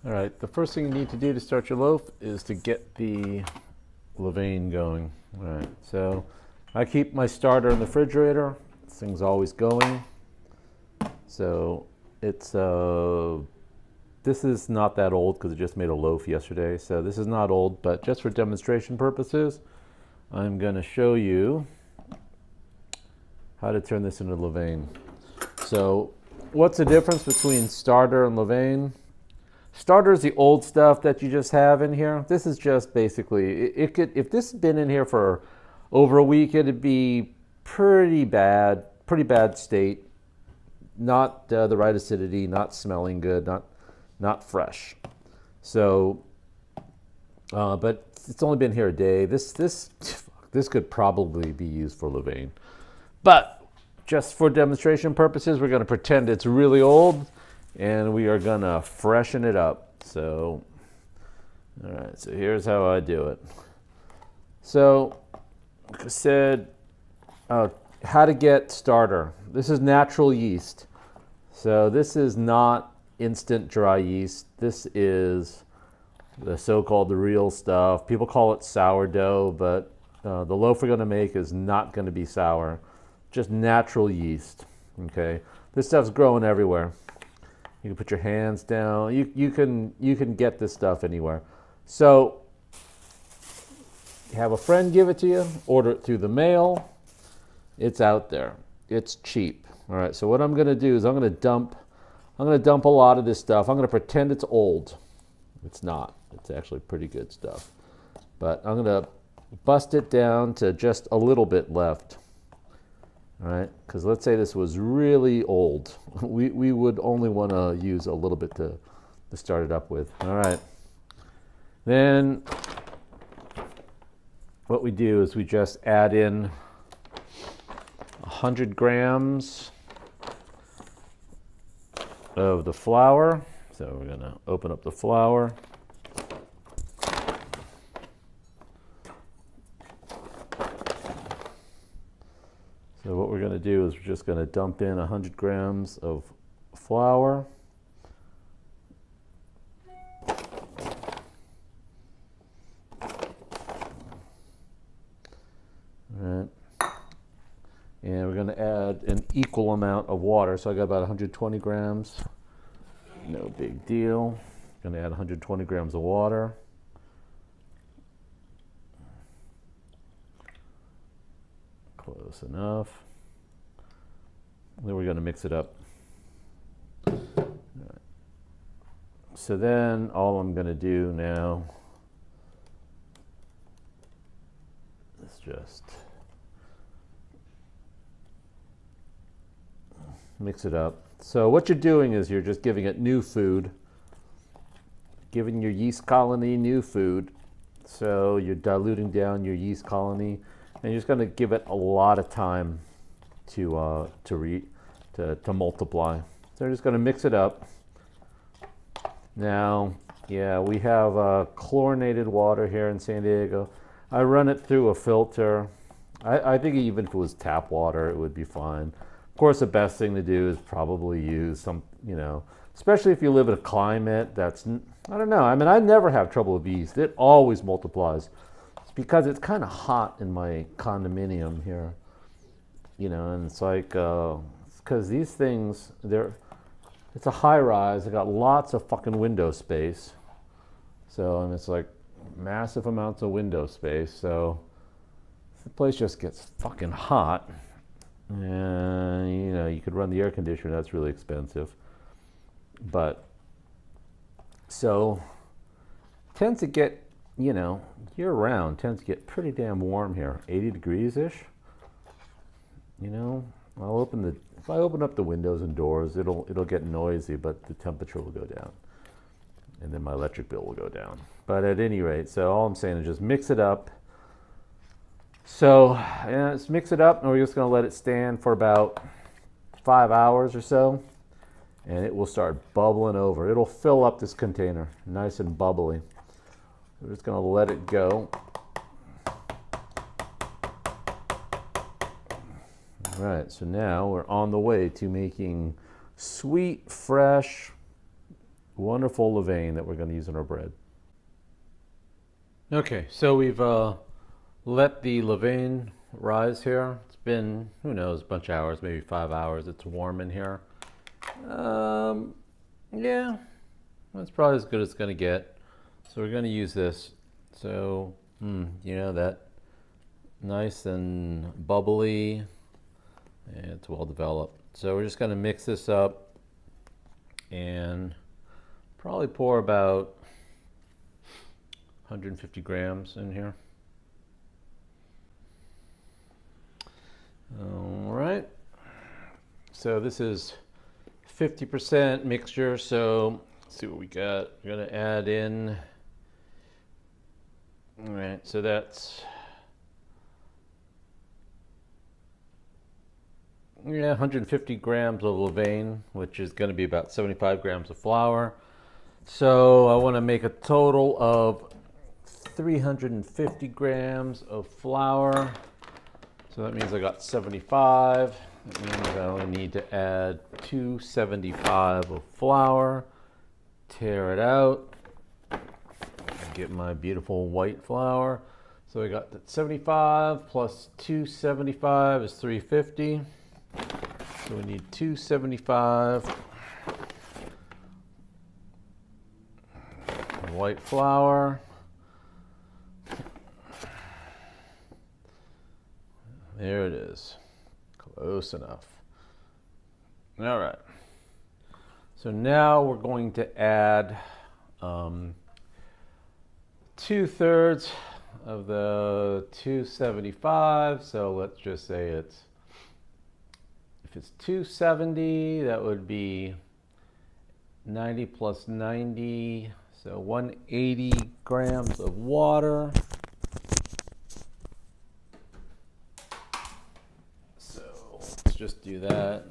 All right, the first thing you need to do to start your loaf is to get the levain going. All right, so I keep my starter in the refrigerator. This thing's always going. So it's this is not that old because I just made a loaf yesterday. So this is not old, but just for demonstration purposes, I'm going to show you how to turn this into levain. So what's the difference between starter and levain? Starter is the old stuff that you just have in here. This is just basically, it could, if this had been in here for over a week, it'd be pretty bad state. Not the right acidity, not smelling good, not fresh. So, but it's only been here a day. This could probably be used for levain. But just for demonstration purposes, we're going to pretend it's really old. And we are gonna freshen it up. So, all right, so here's how I do it. So, like I said, how to get starter. This is natural yeast. So this is not instant dry yeast. This is the so-called the real stuff. People call it sourdough, but the loaf we're gonna make is not gonna be sour. Just natural yeast, okay? This stuff's growing everywhere. You can put your hands down. You can get this stuff anywhere. So have a friend give it to you. Order it through the mail. It's out there. It's cheap. All right. So what I'm going to do is I'm going to dump a lot of this stuff. I'm going to pretend it's old. It's not. It's actually pretty good stuff. But I'm going to bust it down to just a little bit left. All right, because let's say this was really old. We would only want to use a little bit to start it up with. All right. Then what we do is we just add in 100 grams of the flour. So we're going to open up the flour. So what we're going to do is we're just going to dump in 100 grams of flour. All right. And we're going to add an equal amount of water. So I got about 120 grams. No big deal. Going to add 120 grams of water. Close enough. Then we're going to mix it up. All right. So then all I'm going to do now is just mix it up. So what you're doing is you're just giving it new food, giving your yeast colony new food. So you're diluting down your yeast colony. And you're just going to give it a lot of time to multiply. So we're just going to mix it up. Now, yeah, we have chlorinated water here in San Diego. I run it through a filter. I think even if it was tap water, it would be fine. Of course, the best thing to do is probably use some, especially if you live in a climate that's, I don't know. I mean, I never have trouble with yeast. It always multiplies. Because it's kind of hot in my condominium here, and it's like, because these things, it's a high rise, they got lots of fucking window space. So, and it's like massive amounts of window space. So the place just gets fucking hot. And, you could run the air conditioner, that's really expensive. But, so, tends to get, year-round tends to get pretty damn warm here, 80 degrees-ish. If I open up the windows and doors, it'll get noisy, but the temperature will go down, and then my electric bill will go down. But at any rate, so all I'm saying is just mix it up. So let's mix it up, and we're just going to let it stand for about 5 hours or so, and it will start bubbling over. It'll fill up this container, nice and bubbly. We're just going to let it go. All right, so now we're on the way to making sweet, fresh, wonderful levain that we're going to use in our bread. Okay, so we've let the levain rise here. It's been, who knows, a bunch of hours, maybe 5 hours. It's warm in here. Yeah, that's probably as good as it's going to get. So we're going to use this. So, you know, that nice and bubbly, and it's well developed. So we're just going to mix this up and probably pour about 150 grams in here. All right. So this is 50% mixture. So let's see what we got. We're going to add in. All right. So that's 150 grams of levain, which is going to be about 75 grams of flour. So I want to make a total of 350 grams of flour. So that means I got 75. That means I only need to add 275 of flour. Tear it out. Get my beautiful white flour. So I got that 75 plus 275 is 350. So we need 275 white flour. There it is. Close enough. All right. So now we're going to add 2/3 of the 275. So let's just say it's, if it's 270, that would be 90 plus 90. So 180 grams of water. So let's just do that.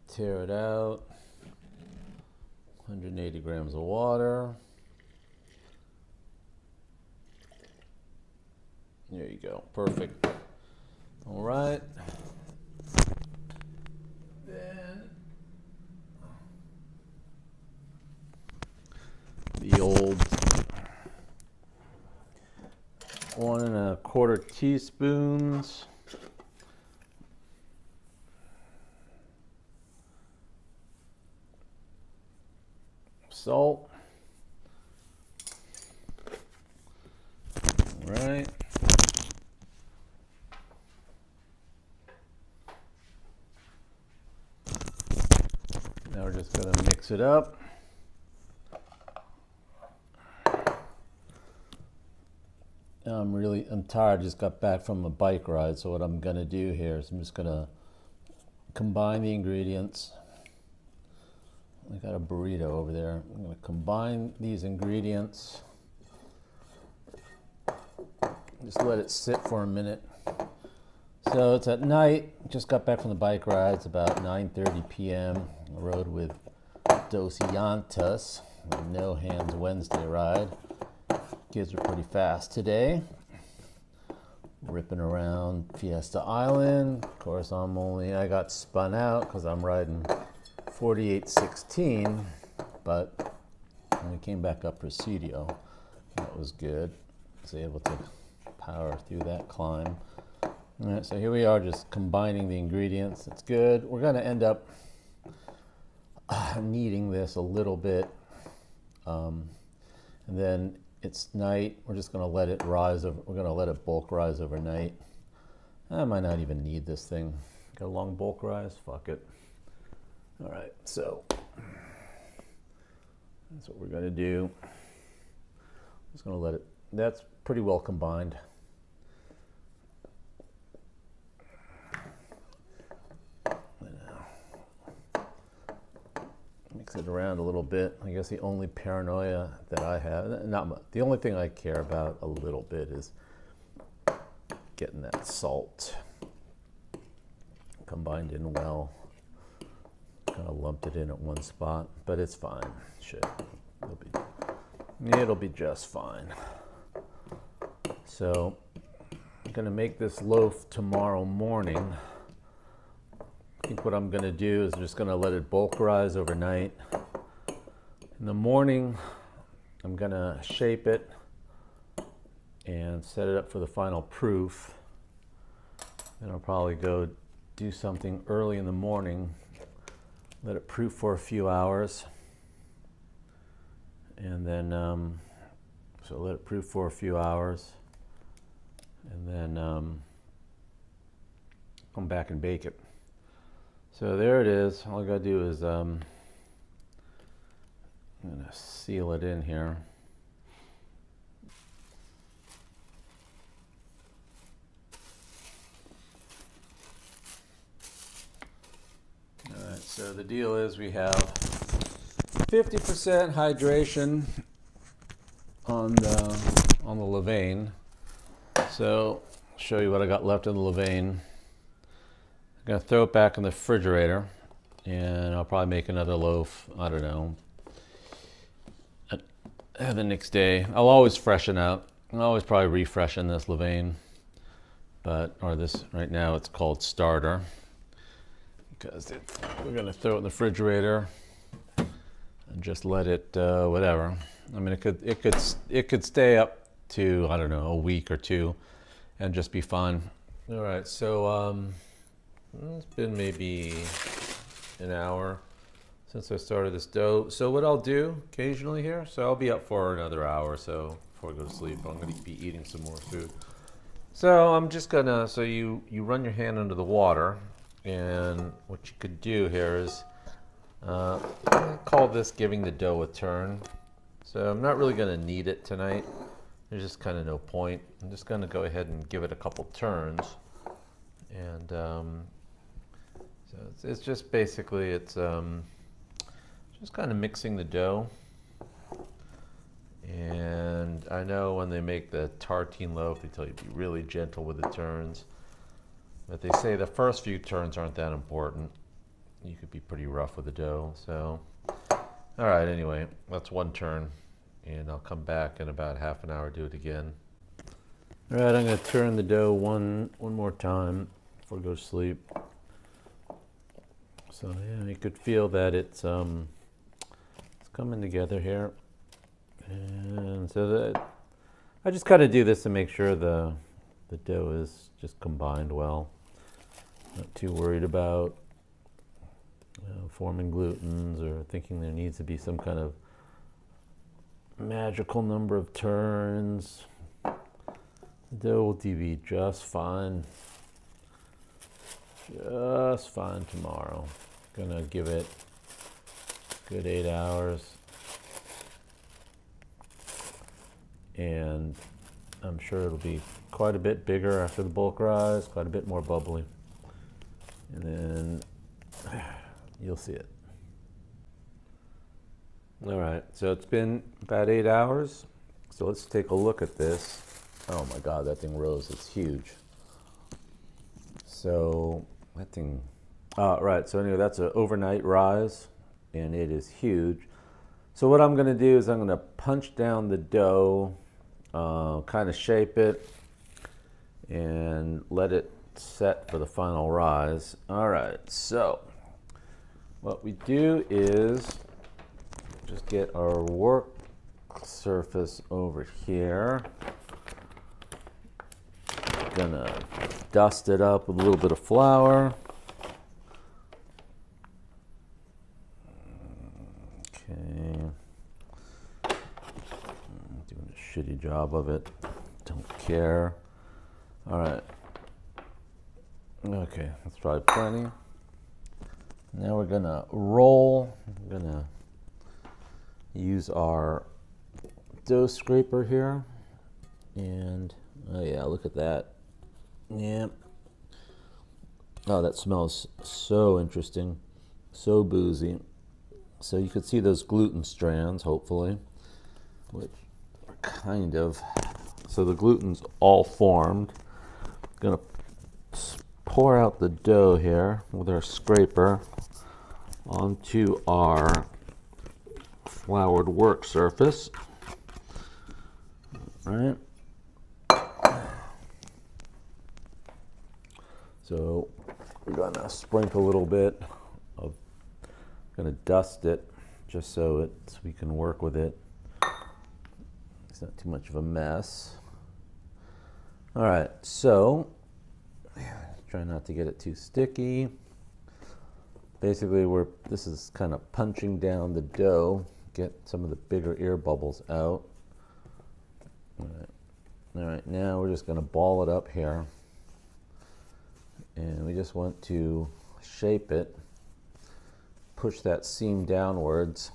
Tear it out. 180 grams of water. There you go. Perfect. All right. Then the old 1 1/4 teaspoons salt. All right. Now we're just going to mix it up. I'm tired, I just got back from a bike ride, so what I'm going to do here is I'm just going to combine the ingredients. I got a burrito over there. I'm going to combine these ingredients. Just let it sit for a minute. So it's at night, just got back from the bike ride. It's about 9:30 p.m. I rode with Dos Llantas, a No Hands Wednesday ride. Kids are pretty fast today. Ripping around Fiesta Island. Of course, I got spun out because I'm riding 4816, but when we came back up Presidio, that was good. I was able to power through that climb. All right, so here we are just combining the ingredients. It's good. We're going to end up kneading this a little bit, and then it's night. We're just going to let it rise. We're going to let it bulk rise overnight. I might not even need this thing. Got a long bulk rise? Fuck it. All right, so that's what we're going to do. Just going to let it. That's pretty well combined. Mix it around a little bit. I guess the only paranoia that I have, not much, the only thing I care about a little bit is getting that salt combined in well. Kind of lumped it in at one spot, but it's fine. Shit, it'll be just fine. So I'm gonna make this loaf tomorrow morning. I think what I'm going to do is just going to let it bulk rise overnight. In the morning, I'm gonna shape it and set it up for the final proof. Then I'll probably go do something early in the morning, let it proof for a few hours, and then so let it proof for a few hours, and then come back and bake it. So there it is. All I gotta do is I'm gonna seal it in here. Alright, so the deal is we have 50% hydration on the levain. So I'll show you what I got left in the levain. I'm gonna throw it back in the refrigerator, and I'll probably make another loaf, I don't know, the next day. I'll always freshen out. I'll always probably refreshen this levain, or this, right now it's called starter, because we're gonna throw it in the refrigerator and just let it, whatever. I mean, it could stay up to, I don't know, a week or two and just be fine. All right, so it's been maybe an hour since I started this dough. So what I'll do occasionally here, so I'll be up for another hour or so before I go to sleep. I'm gonna be eating some more food. So I'm just gonna, so you run your hand under the water, and what you could do here is, I call this giving the dough a turn. So I'm not really gonna knead it tonight. There's just kind of no point. I'm just gonna go ahead and give it a couple turns. And so it's just basically, it's just kind of mixing the dough. And I know when they make the tartine loaf, they tell you to be really gentle with the turns. But they say the first few turns aren't that important. You could be pretty rough with the dough. So, all right, anyway, that's one turn. And I'll come back in about half an hour, do it again. All right, I'm gonna turn the dough one more time before I go to sleep. So yeah, you could feel that it's coming together here. And so that I just kind of do this to make sure the dough is just combined well. Not too worried about forming glutens or thinking there needs to be some kind of magical number of turns. The dough will be just fine. Just fine tomorrow. Gonna give it a good 8 hours. And I'm sure it'll be quite a bit bigger after the bulk rise, quite a bit more bubbly. And then you'll see it. All right, so it's been about 8 hours. So let's take a look at this. Oh my God, that thing rose, it's huge. So that thing, right, so anyway, that's an overnight rise, and it is huge. So what I'm gonna do is I'm gonna punch down the dough, kind of shape it, and let it set for the final rise. All right, so what we do is just get our work surface over here. Gonna dust it up with a little bit of flour. Okay. Doing a shitty job of it. Don't care. All right. Okay, that's probably plenty. Now we're gonna roll. We're gonna use our dough scraper here. And, oh yeah, look at that. Yep. Oh, that smells so interesting. So boozy. So you could see those gluten strands, hopefully, which are kind of, so the gluten's all formed. Gonna pour out the dough here with our scraper onto our floured work surface. All right. So we're gonna sprinkle a little bit of, gonna dust it just so we can work with it. It's not too much of a mess. All right, so try not to get it too sticky. Basically, this is kind of punching down the dough, get some of the bigger air bubbles out. All right, now we're just going to ball it up here, and we just want to shape it, push that seam downwards,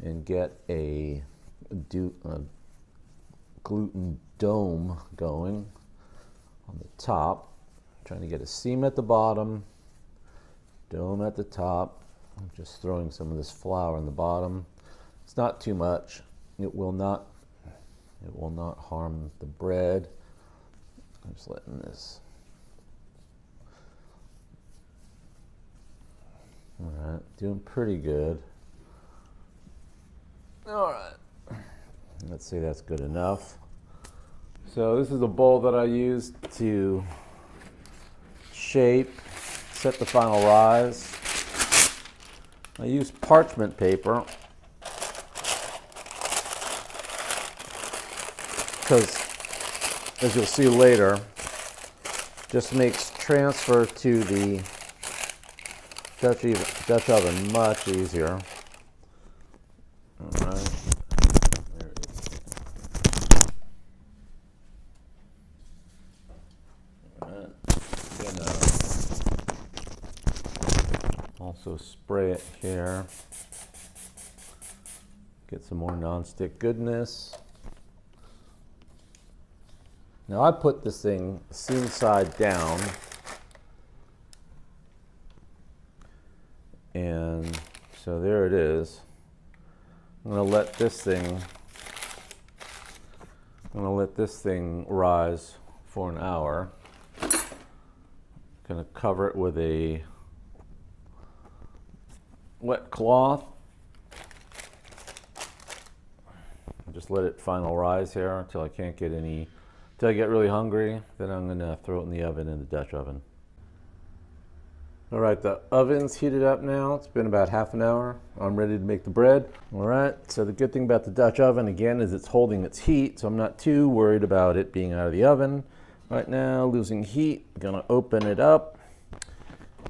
and get a gluten dome going on the top. I'm trying to get a seam at the bottom, dome at the top. I'm just throwing some of this flour in the bottom. It's not too much. It will not harm the bread. I'm just letting this. All right, doing pretty good. All right, let's say that's good enough. So this is a bowl that I used to shape, set the final rise. I used parchment paper because, as you'll see later, just makes transfer to the Dutch oven much easier. All right. There it is. All right. Also spray it here. Get some more nonstick goodness. Now I put this thing seam side down, and so there it is. I'm gonna let this thing rise for an hour. Gonna cover it with a wet cloth. Just let it final rise here until I can't get any. Until I get really hungry, then I'm gonna throw it in the oven, in the Dutch oven. All right, the oven's heated up now. It's been about half an hour. I'm ready to make the bread. All right, so the good thing about the Dutch oven, again, is it's holding its heat, so I'm not too worried about it being out of the oven. Right now, losing heat, gonna open it up,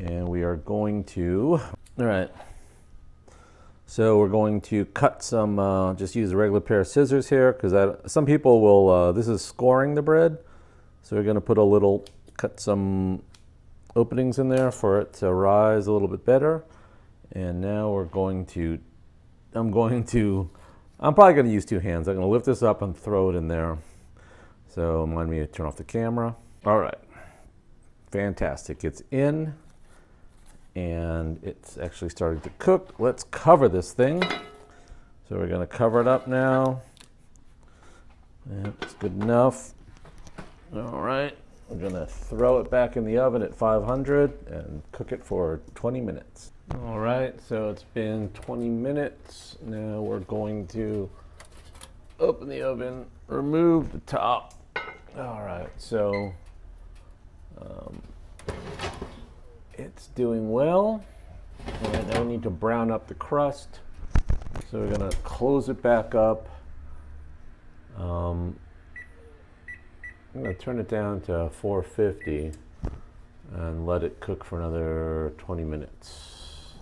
and we are going to, all right. So we're going to cut some, just use a regular pair of scissors here, because some people will, this is scoring the bread. So we're going to put cut some openings in there for it to rise a little bit better. And now we're going to, I'm probably going to use two hands. I'm going to lift this up and throw it in there. So remind me to turn off the camera. All right, fantastic. It's in. And it's actually starting to cook. Let's cover this thing. So we're gonna cover it up now. And it's good enough. All right, we're gonna throw it back in the oven at 500 and cook it for 20 minutes. All right, so it's been 20 minutes. Now we're going to open the oven, remove the top. All right, so it's doing well, and now we need to brown up the crust. So we're gonna close it back up. I'm gonna turn it down to 450 and let it cook for another 20 minutes.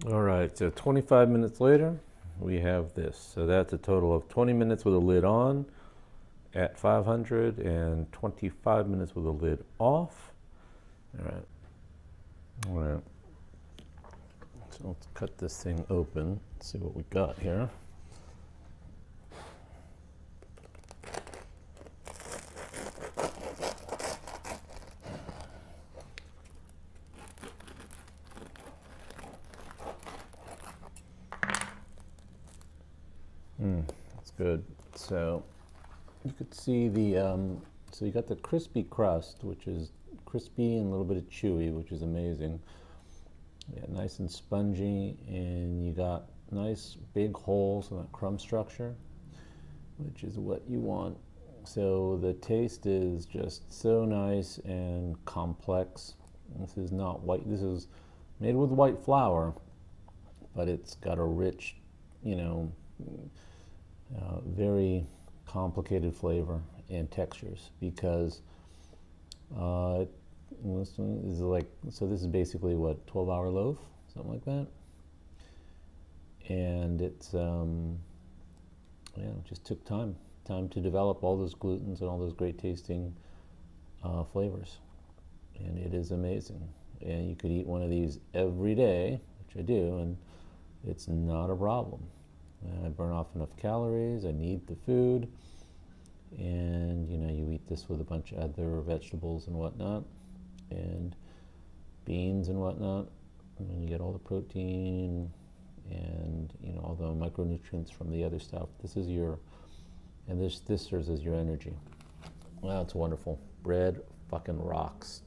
All right, so 25 minutes later, we have this. So that's a total of 20 minutes with a lid on at 500 and 25 minutes with a lid off. All right, so let's cut this thing open, see what we got here. That's good. So you could see so you got the crispy crust, which is crispy and a little bit of chewy, which is amazing. Yeah, nice and spongy, and you got nice big holes in that crumb structure, which is what you want. So the taste is just so nice and complex. This is not white. This is made with white flour, but it's got a rich, you know, very complicated flavor and textures because this one is like, so this is basically what, 12-hour loaf, something like that. And it's, yeah, it just took time to develop all those glutens and all those great tasting flavors. And it is amazing. And you could eat one of these every day, which I do, and it's not a problem. I burn off enough calories, I need the food, and you know, you eat this with a bunch of other vegetables and whatnot, and beans and whatnot, and you get all the protein and, you know, all the micronutrients from the other stuff. This is your, and this serves as your energy. Wow, it's wonderful. Bread fucking rocks.